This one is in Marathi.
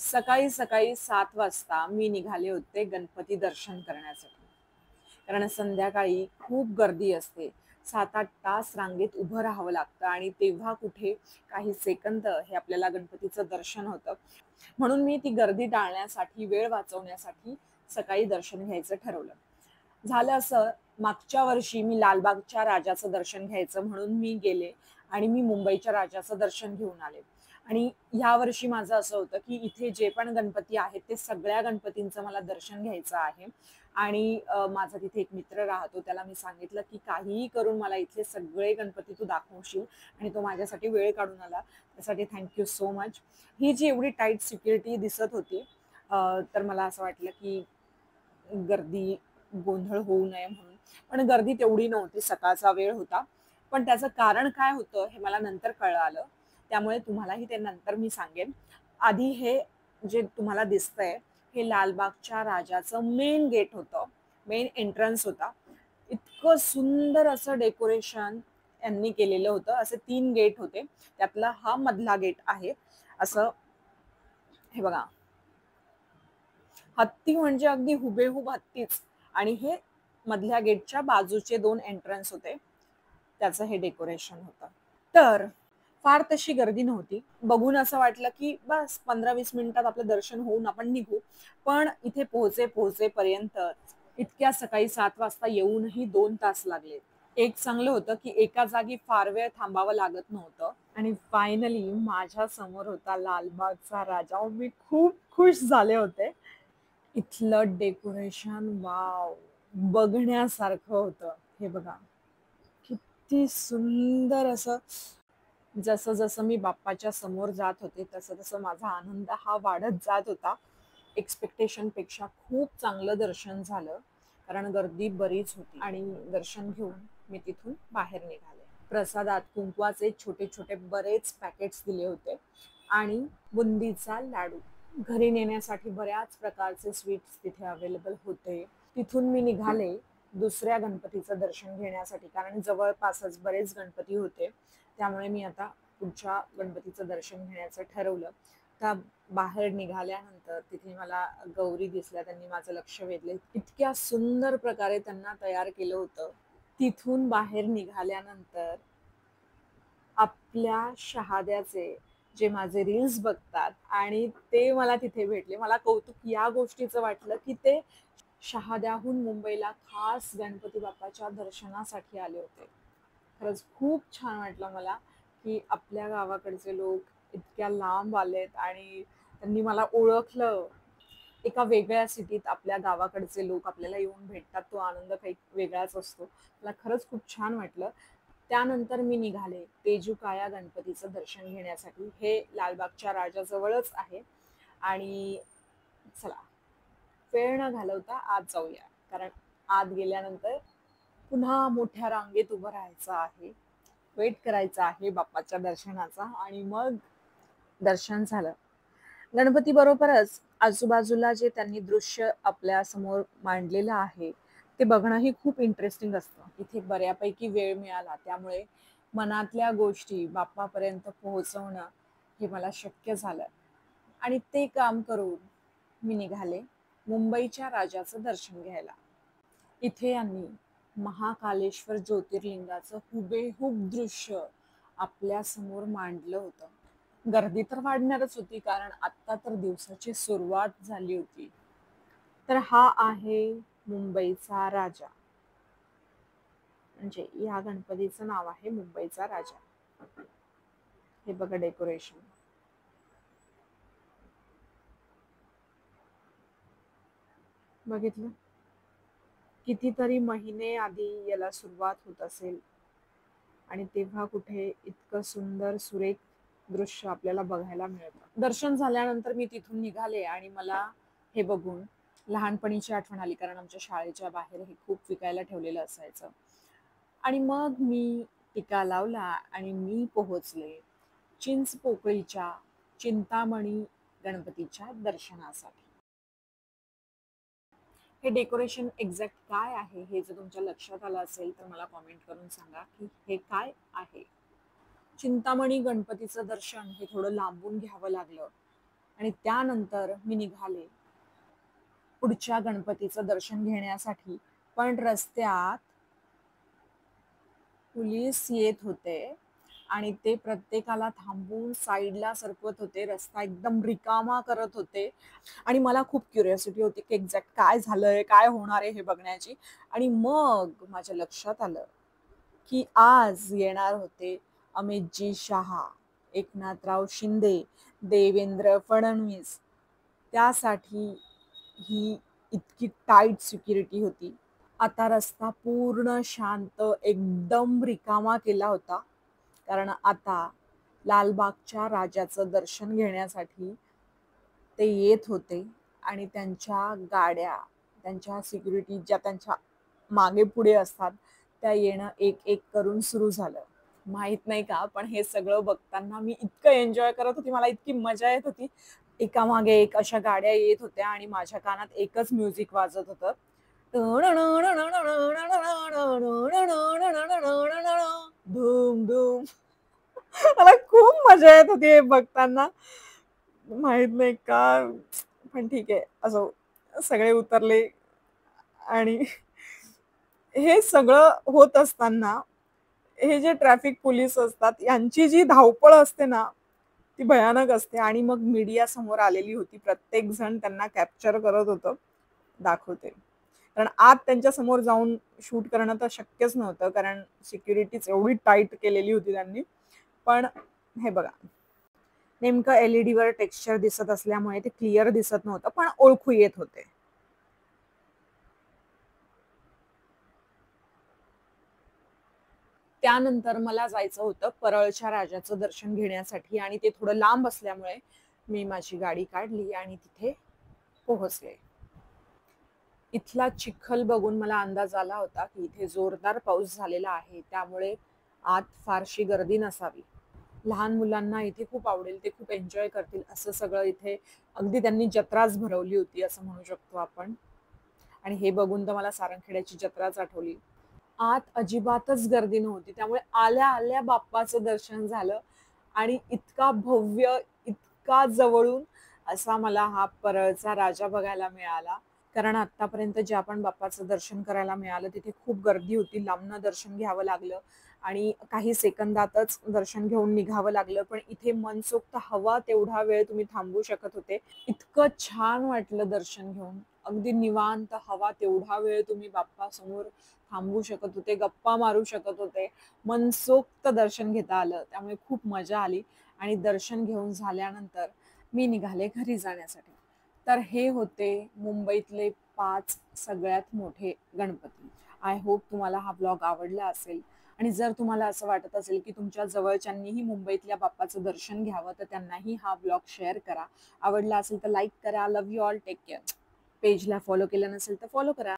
सकाळी सकाळी 7 वाजता मी निघाले होते गणपती दर्शन करण्यासाठी. कारण संध्याकाळी खूप गर्दी असते. 7-8 तास रांगेत उभं राहावं लागतं आणि तेव्हा कुठे काही सेकंद हे आपल्याला गणपतीचं दर्शन होतं. म्हणून मी ती गर्दी टाळण्यासाठी, वेळ वाचवण्यासाठी सकाळी दर्शन घ्यायचं ठरवलं. झालं असं, मागच्या वर्षी मी लालबागच्या राजाचं दर्शन घ्यायचं म्हणून मी गेले आणि मी मुंबईच्या राजाचं दर्शन घेऊन आले. आणि यावर्षी माझं असं होतं, की इथे जे पण गणपती आहेत, ते सगळ्या गणपतींचं मला दर्शन घ्यायचं आहे. आणि माझा तिथे एक मित्र राहतो. त्याला मी सांगितलं, की "काहीही करून मला इथले सगळे गणपती तू दाखवशील." आणि तो माझ्यासाठी वेळ काढून आला. त्यासाठी थँक सो मच. ही जी एवढी टाईट सिक्युरिटी दिसत होती, तर मला असं वाटलं, की गर्दी, गोंधळ होऊ नये म्हणून. पण गर्दी तेवढी नव्हती, सकाळचा वेळ होता. पण त्याचं कारण काय होतं हे मला नंतर कळालं. त्यामुळे तुम्हालाही ते नंतर मी सांगेन. आधी हे जे तुम्हाला दिसतंय, हे लालबागच्या राजाचं मेन गेट होतं. मेन एंट्रन्स होता. इतकं सुंदर असं डेकोरेशन यांनी केलेलं होतं. असे 3 गेट होते. त्यातला हा मधला गेट आहे. असं हे बघा, हत्ती म्हणजे अगदी हुबेहूब हत्तीच. आणि हे मधल्या गेटच्या बाजूचे 2 एंट्रन्स होते. त्याचं हे डेकोरेशन होतं. तर फार तशी गर्दी नव्हती. बघून असं वाटलं, की बस 15-20 मिनिटात आपलं दर्शन होऊन आपण निघू. पण इथे पोहोचेपर्यंत इतक्या सकाळी 7 वाजता येऊनही 2 तास लागले. एक चांगलं होतं, की एका जागी फार वेळ थांबावं लागत नव्हतं आणि फायनली माझ्या समोर होता लालबागचा राजा. मी खूप खुश झाले होते. इथलं डेकोरेशन वॉव! बघण्यासारखं होतं. हे बघा, किती सुंदर असं. जसं-जसं मी बाप्पाच्या समोर जात होते, तसं-तसं माझा आनंद हा वाढत जात होता. एक्स्पेक्टेशनपेक्षा खूप चांगलं दर्शन झालं, कारण गर्दी बरीच होती आणि दर्शन घेऊन मी तिथून बाहेर निघाले. प्रसादात कुंकवाचे छोटे-छोटे बरेच पॅकेट्स दिले होते आणि बुंदीचा लाडू. घरी नेण्यासाठी बऱ्याच प्रकारचे स्वीट्स तिथे अवेलेबल होते. तिथून मी निघाले दुसऱ्या गणपतीचं दर्शन घेण्यासाठी, कारण जवळपासच बरेच गणपती होते. त्यामुळे मी आता पुढच्या गणपतीचं दर्शन घेण्याचं ठरवलं. त्या बाहेर निघाल्यानंतर तिथे मला गौरी दिसल्या. त्यांनी माझं लक्ष वेधलं. इतक्या सुंदर प्रकारे त्यांना तयार केलं होतं. तिथून बाहेर निघाल्यानंतर आपल्या शहाद्याचे जे माझे रील्स बघतात आणि ते मला तिथे भेटले. मला कौतुक या गोष्टीचं वाटलं, की ते शहाद्याहून मुंबईला खास गणपती बाप्पाच्या दर्शनासाठी आले होते. खरंच खूप छान वाटलं मला, की आपल्या गावाकडचे लोक इतक्या लांब आलेत आणि त्यांनी मला ओळखलं. एका वेगळ्या सिटीत आपल्या गावाकडचे लोक आपल्याला येऊन भेटतात, तो आनंद काही वेगळाच असतो. मला खरंच खूप छान वाटलं. त्यानंतर मी निघाले तेजुकाया गणपतीचं दर्शन घेण्यासाठी. हे लालबागच्या राजाजवळच आहे आणि चला, वेळ न घालवता आत जाऊया. कारण आत गेल्यानंतर पुन्हा मोठ्या रांगेत उभं राहायचं आहे. वेट करायचा आहे बाप्पाच्या दर्शनाचा आणि मग दर्शन झालं. गणपती बरोबरच आजूबाजूला जे त्यांनी दृश्य आपल्या समोर मांडलेलं आहे, ते बघणंही खूप इंटरेस्टिंग असतं. इथे बऱ्यापैकी वेळ मिळाला, त्यामुळे मनातल्या गोष्टी बाप्पापर्यंत पोहोचवणं हे मला शक्य झालं आणि ते काम करून मी निघाले मुंबईच्या राजाचं दर्शन घ्यायला. इथे यांनी महाकालेश्वर ज्योतिर्लिंगाचं हुबेहूब दृश्य आपल्या समोर मांडलं होतं. गर्दी तर वाढणारच होती, कारण आत्ता तर दिवसाची सुरुवात झाली होती. तर हा आहे मुंबईचा राजा. म्हणजे या गणपतीचं नाव आहे मुंबईचा राजा. हे बघा डेकोरेशन. बघितलं? कितीतरी महिने आधी याला सुरुवात होत असेल आणि तेव्हा कुठे इतकं सुंदर सुरेख दृश्य आपल्याला बघायला मिळतं. दर्शन झाल्यानंतर मी तिथून निघाले आणि मला हे बघून लहानपणीची आठवण आली, कारण आमच्या शाळेच्या बाहेर हे खूप विकायला ठेवलेलं असायचं. आणि मग मी टिका लावला आणि मी पोहोचले चिंचपोकळीच्या चिंतामणी गणपतीच्या दर्शनासाठी. हे डेकोरेशन एक्झॅक्ट काय आहे हे जर तुमच्या लक्षात आलं असेल तर मला कॉमेंट करून सांगा, की हे काय आहे. चिंतामणी गणपतीचं दर्शन हे थोडं लांबून घ्यावं लागलं. आणि त्यानंतर मी निघाले पुढच्या गणपतीचं दर्शन घेण्यासाठी. पण रस्त्यात पोलीस येत होते आणि ते प्रत्येकाला थांबवून साईडला सरकवत होते. रस्ता एकदम रिकामा करत होते आणि मला खूप क्युरिओसिटी होती की एक्झॅक्ट काय झालंय, काय होणार आहे हे बघण्याची. आणि मग माझ्या लक्षात आलं की आज येणार होते अमितजी शहा, एकनाथराव शिंदे, देवेंद्र फडणवीस. त्यासाठी ही इतकी टाईट सिक्युरिटी होती. आता रस्ता पूर्ण शांत, एकदम रिकामा केला होता. कारण आता लालबागच्या राजाचं दर्शन घेण्यासाठी ते येत होते आणि त्यांच्या गाड्या, त्यांच्या सिक्युरिटी ज्या त्यांच्या मागे पुढे असतात, त्या येणं एक एक करून सुरू झालं. माहित नाही का, पण हे सगळं बघताना मी इतकं एन्जॉय करत होती, मला इतकी मजा येत होती. एकामागे एक अशा गाड्या येत होत्या आणि माझ्या कानात एकच म्युझिक वाजत होतं. धूम धूम. मला खूप मजा येत होती हे बघताना. माहित नाही का, पण ठीक आहे. असो, सगळे उतरले आणि हे सगळं होत असताना हे जे ट्रॅफिक पोलीस असतात यांची जी धावपळ असते ना, ती भयानक असते. आणि मग मीडिया समोर आलेली होती. प्रत्येक जण त्यांना कॅप्चर करत होतं. दाखवते. कारण आत त्यांच्या समोर जाऊन शूट करणं तर शक्यच नव्हतं, कारण सिक्युरिटीच एवढी टाईट केलेली होती त्यांनी. पण हे बघा, नेमकं LED वर टेक्स्चर दिसत असल्यामुळे ते क्लिअर दिसत नव्हतं, पण ओळखू येत होते. त्यानंतर मला जायचं होतं परळच्या राजाचं दर्शन घेण्यासाठी आणि ते थोडं लांब असल्यामुळे मी माझी गाडी काढली आणि तिथे पोहोचले. इथला चिखल बघून मला अंदाज आला होता की इथे जोरदार पाऊस झालेला आहे, त्यामुळे आत फारशी गर्दी नसावी. लहान मुलांना इथे खूप आवडेल, ते खूप एन्जॉय करतील असं सगळं इथे अगदी त्यांनी जत्राच भरवली होती असं म्हणू शकतो आपण. आणि हे बघून तर मला सारंगखेड्याची जत्राच आठवली. आत अजिबातच गर्दी नव्हती, त्यामुळे आल्या आल्या बाप्पाचं दर्शन झालं आणि इतका भव्य, इतका जवळून असा मला हा परळचा राजा बघायला मिळाला. कारण आतापर्यंत जे आपण बाप्पाचं दर्शन करायला मिळालं तिथे खूप गर्दी होती, लांबनं दर्शन घ्यावं लागलं आणि काही सेकंदातच दर्शन घेऊन निघावं लागलं. पण इथे मनसोक्त हवा तेवढा वेळ तुम्ही थांबू शकत होते. इतकं छान वाटलं दर्शन घेऊन. अगदी निवांत हवा तेवढा वेळ तुम्ही बाप्पासमोर थांबू शकत होते, गप्पा मारू शकत होते. मनसोक्त दर्शन घेता आलं. त्यामुळे खूप मजा आली आणि दर्शन घेऊन झाल्यानंतर मी निघाले घरी जाण्यासाठी. तर हे होते मुंबईतले 5 सगळ्यात मोठे गणपती. आय होप तुम्हाला हा ब्लॉग आवडला असेल आणि जर तुम्हाला असं वाटत असेल की तुमच्या जवळच्यांनीही मुंबईतल्या बाप्पाचं दर्शन घ्यावं, तर त्यांनाही हा ब्लॉग शेअर करा. आवडला असेल तर लाईक करा. Love you all. Take care. पेजला फॉलो केलं नसेल तर फॉलो करा.